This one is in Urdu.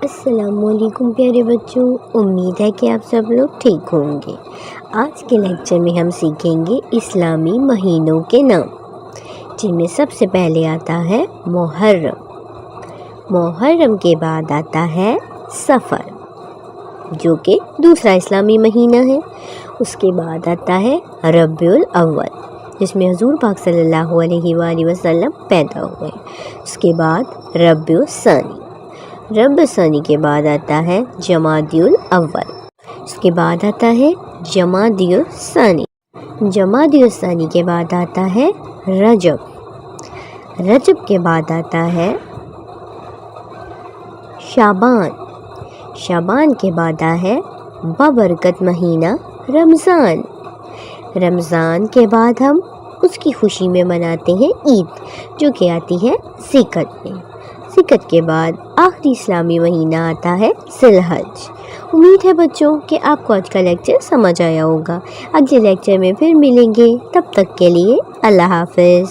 السلام علیکم پیارے بچوں، امید ہے کہ آپ سب لوگ ٹھیک ہوں گے۔ آج کے لیکچر میں ہم سیکھیں گے اسلامی مہینوں کے نام، جن میں سب سے پہلے آتا ہے محرم۔ محرم کے بعد آتا ہے صفر، جو کہ دوسرا اسلامی مہینہ ہے۔ اس کے بعد آتا ہے ربیع الاول، جس میں حضور پاک صلی اللہ علیہ وآلہ وسلم پیدا ہوئے۔ اس کے بعد ربیع الثانی، ربیع الثانی کے بعد آتا ہے جمادی الاول۔ اس کے بعد آتا ہے جمادی الثانی، جمادی الثانی کے بعد آتا ہے رجب، رجب کے بعد آتا ہے شعبان، شعبان کے بعد آتا ہے بابرکت مہینہ رمضان، رمضان کے بعد ہم اس کی خوشی میں مناتے ہیں عید، جو کہ آتی ہے ذی القعدہ میں۔ ذی القعدہ کے بعد آخری اسلامی مہینہ آتا ہے ذی الحج۔ امید ہے بچوں کہ آپ کو آج کا لیکچر سمجھ آیا ہوگا۔ اگلے لیکچر میں پھر ملیں گے، تب تک کے لیے اللہ حافظ۔